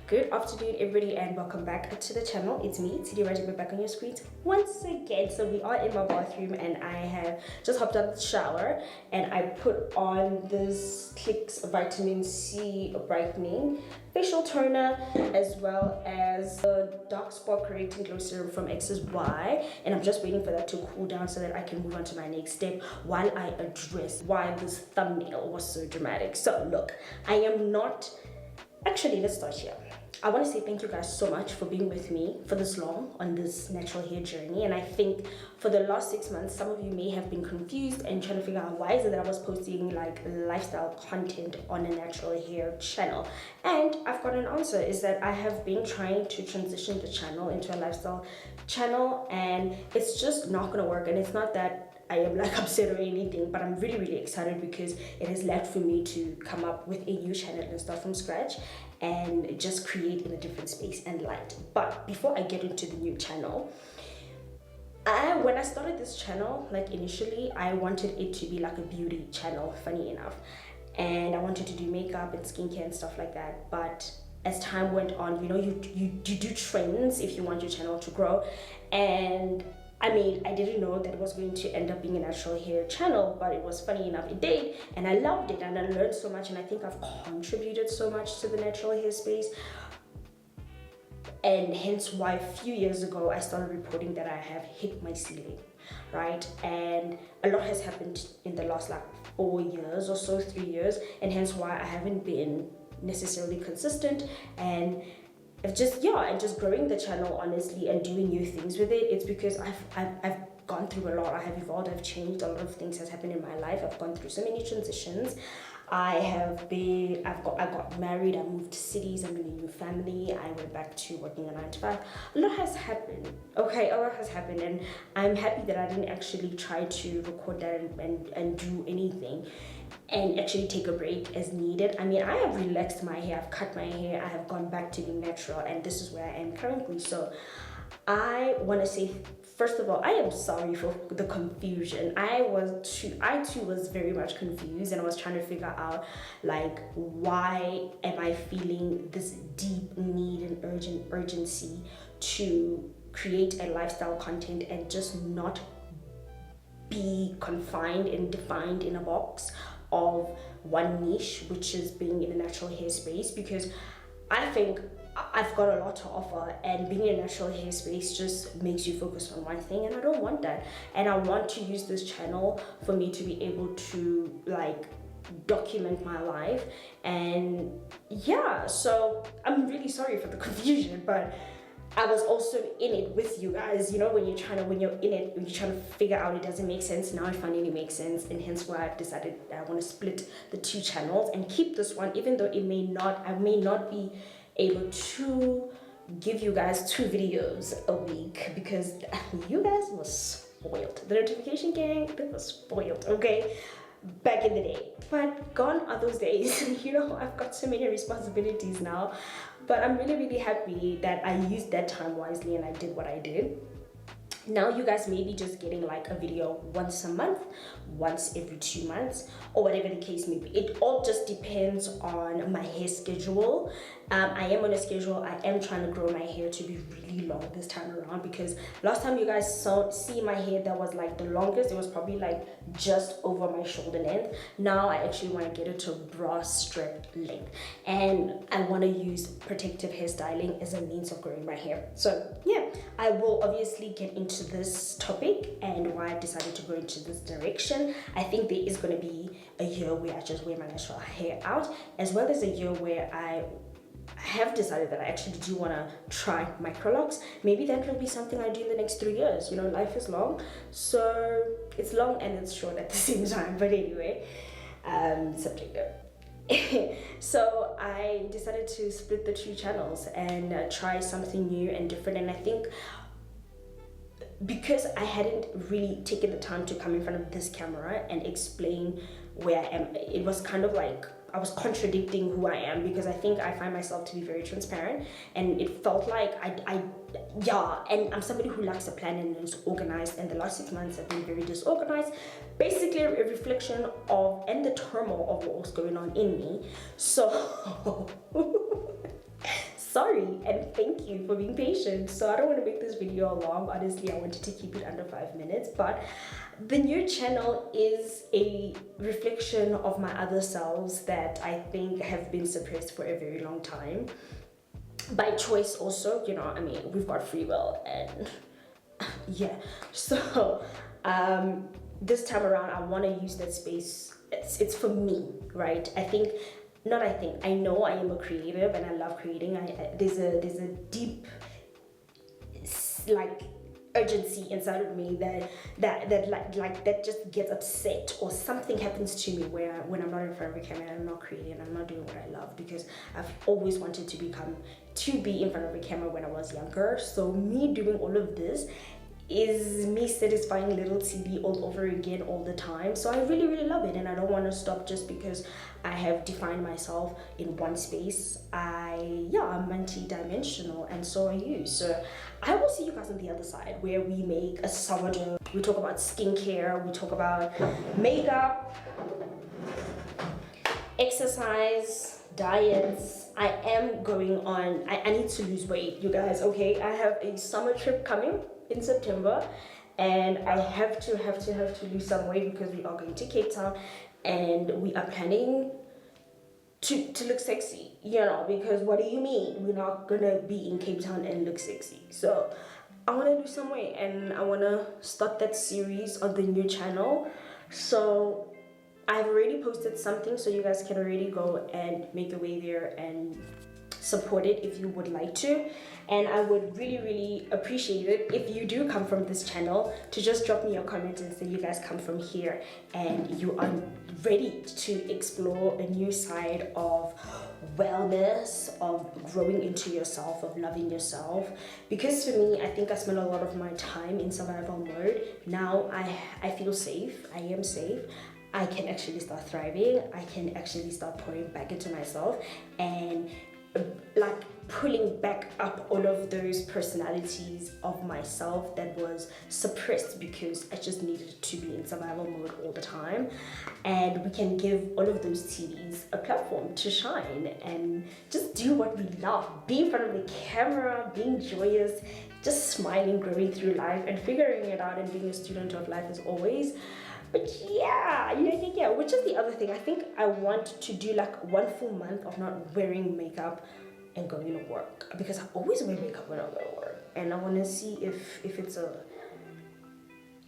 Good afternoon, everybody, and welcome back to the channel. It's me, Tidi Rajib, back on your screens once again. So we are in my bathroom, and I have just hopped out of the shower, and I put on this Clicks Vitamin C Brightening Facial Toner, as well as the Dark Spot Correcting Glow Serum from XSY, and I'm just waiting for that to cool down so that I can move on to my next step while I address why this thumbnail was so dramatic. So look, I am not... Actually, let's start here. I want to say thank you guys so much for being with me for this long on this natural hair journey. And I think for the last 6 months, some of you may have been confused and trying to figure out why is it that I was posting like lifestyle content on a natural hair channel. And I've got an answer, is that I have been trying to transition the channel into a lifestyle channel, and it's just not going to work. And it's not that I am like upset or anything, but I'm really excited because it has led for me to come up with a new channel and start from scratch and just create in a different space and light. But before I get into the new channel, when I started this channel, like initially I wanted it to be like a beauty channel, funny enough, and I wanted to do makeup and skincare and stuff like that. But as time went on, you know, you do trends if you want your channel to grow. And I mean, I didn't know that it was going to end up being a natural hair channel, but it was funny enough, it did, and I loved it, and I learned so much, and I think I've contributed so much to the natural hair space, and hence why a few years ago I started reporting that I have hit my ceiling, right? And a lot has happened in the last like 4 years or so, 3 years, and hence why I haven't been necessarily consistent and just growing the channel honestly and doing new things with it. It's because I've gone through a lot. I have evolved, I've changed, a lot of things has happened in my life. I've gone through so many transitions. I got married, I moved cities, I'm in a new family, I went back to working a 9 to 5. A lot has happened, okay, a lot has happened, and I'm happy that I didn't actually try to record that and do anything and actually take a break as needed. I mean, I have relaxed my hair, I've cut my hair, I have gone back to being natural, and this is where I am currently. So I want to say, first of all, I am sorry for the confusion. I too was very much confused, and I was trying to figure out like, why am I feeling this deep need and urgency to create a lifestyle content and just not be confined and defined in a box of one niche, which is being in the natural hair space. Because I think I've got a lot to offer, and being in a natural hair space just makes you focus on one thing, and I don't want that. And I want to use this channel for me to be able to like document my life. And yeah, so I'm really sorry for the confusion, but I was also in it with you guys. You know, when you're in it, when you're trying to figure out, it doesn't make sense. Now it finally makes sense, and hence why I've decided that I want to split the two channels and keep this one, even though I may not be able to give you guys 2 videos a week, because you guys were spoiled. The notification gang, they were spoiled, okay, back in the day. But gone are those days. You know, I've got so many responsibilities now, but I'm really happy that I used that time wisely and I did what I did. Now you guys may be just getting like a video once a month, once every 2 months, or whatever the case may be. It all just depends on my hair schedule. I am on a schedule. I am trying to grow my hair to be really long this time around, because last time you guys see my hair that was like the longest, it was probably like just over my shoulder length. Now I actually want to get it to bra strap length, and I want to use protective hairstyling as a means of growing my hair. So yeah, I will obviously get into this topic and why I decided to go into this direction. I think there is going to be a year where I just wear my natural hair out, as well as a year where I have decided that I actually do want to try microlocks. Maybe that will be something I do in the next 3 years. You know, life is long, so it's long and it's short at the same time. But anyway, subjective. So I decided to split the 2 channels and try something new and different. And I think because I hadn't really taken the time to come in front of this camera and explain where I am, it was kind of like I was contradicting who I am, because I think I find myself to be very transparent, and it felt like and I'm somebody who likes a plan and is organized, and the last 6 months have been very disorganized, basically a reflection of and the turmoil of what was going on in me. So sorry and thank you for being patient. So I don't want to make this video long. Honestly, I wanted to keep it under 5 minutes, but the new channel is a reflection of my other selves that I think have been suppressed for a very long time. By choice also, you know, I mean, we've got free will and yeah. So this time around, I want to use that space. It's for me, right? I know I am a creative and I love creating. There's a deep like urgency inside of me that just gets upset, or something happens to me where when I'm not in front of a camera, I'm not creating, I'm not doing what I love, because I've always wanted to be in front of a camera when I was younger. So me doing all of this is me satisfying little TV all over again all the time. So I really, really love it, and I don't want to stop just because I have defined myself in one space. I'm multi-dimensional, and so are you. So I will see you guys on the other side, where we make a sourdough, we talk about skincare, we talk about makeup, exercise, diets. I am going on, I need to lose weight, you guys, okay? I have a summer trip coming in September, and I have to lose some weight because we are going to Cape Town, and we are planning to look sexy, you know, because what do you mean we're not gonna be in Cape Town and look sexy? So I want to lose some weight, and I want to start that series on the new channel. So I've already posted something, so you guys can already go and make your way there and support it if you would like to. And I would really, really appreciate it if you do come from this channel to just drop me a comment and say you guys come from here and you are ready to explore a new side of wellness, of growing into yourself, of loving yourself. Because for me, I think I spend a lot of my time in survival mode. Now I feel safe. I am safe. I can actually start thriving. I can actually start pouring back into myself and like pulling back up all of those personalities of myself that was suppressed because I just needed to be in survival mode all the time. And we can give all of those TVs a platform to shine and just do what we love. Be in front of the camera, being joyous, just smiling, growing through life and figuring it out, and being a student of life as always. But yeah, which is the other thing. I think I want to do like 1 full month of not wearing makeup and going to work, because I always wear makeup when I go to work, and I want to see if it's a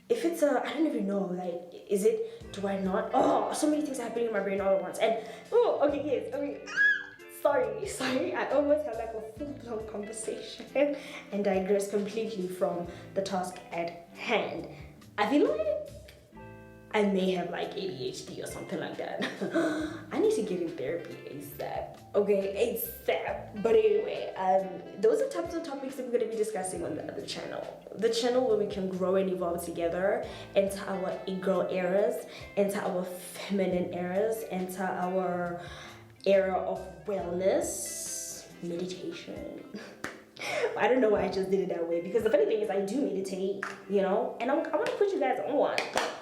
I don't even know, like, is it, do I not, oh, so many things are happening in my brain all at once. And oh, okay, yes, I mean, sorry, I almost had like a full-blown conversation and digressed completely from the task at hand. I feel like I may have like ADHD or something like that. I need to get in therapy ASAP. Okay, ASAP. But anyway, those are types of topics that we're going to be discussing on the other channel. The channel where we can grow and evolve together into our girl eras, into our feminine eras, into our era of wellness, meditation. I don't know why I just did it that way, because the funny thing is I do meditate, you know, and I want to put you guys on.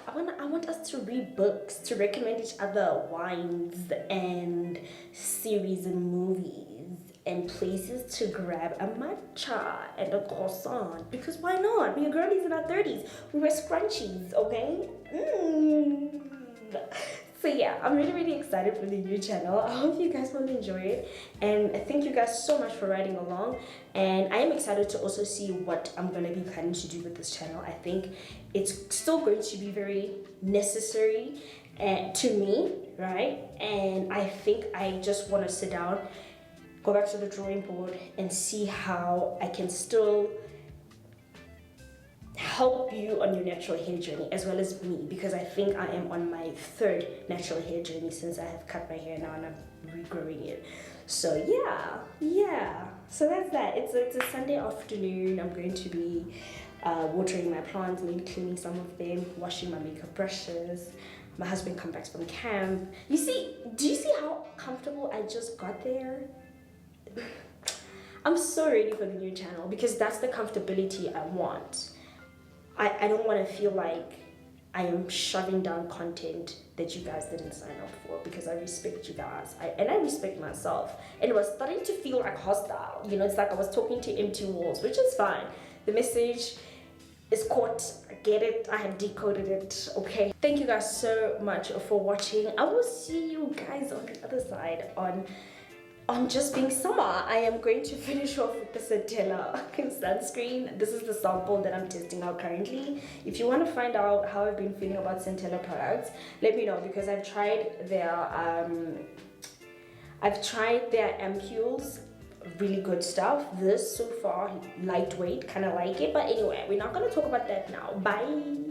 I want us to read books, to recommend each other wines and series and movies and places to grab a matcha and a croissant, because why not? We are girlies in our 30s. We wear scrunchies, okay? So yeah, I'm really, really excited for the new channel. I hope you guys will enjoy it, and thank you guys so much for riding along. And I am excited to also see what I'm going to be planning to do with this channel. I think it's still going to be very necessary to me, right? And I think I just want to sit down, go back to the drawing board, and see how I can still help you on your natural hair journey as well as me, because I think I am on my 3rd natural hair journey since I have cut my hair now and I'm regrowing it. So yeah, so that's that. It's a Sunday afternoon. I'm going to be watering my plants, maybe cleaning some of them, washing my makeup brushes. My husband comes back from camp. Do you see how comfortable I just got there? I'm so ready for the new channel, because that's the comfortability I want. I don't want to feel like I am shoving down content that you guys didn't sign up for, because I respect you guys, and I respect myself. And it was starting to feel like hostile. You know, it's like I was talking to empty walls, which is fine. The message is caught. I get it. I have decoded it. Okay. Thank you guys so much for watching. I will see you guys on the other side on just being summer. I am going to finish off with the Centella sunscreen. This is the sample that I'm testing out currently. If you want to find out how I've been feeling about Centella products, let me know, because I've tried their ampules. Really good stuff. This so far, lightweight, kind of like it. But anyway, we're not going to talk about that now. Bye.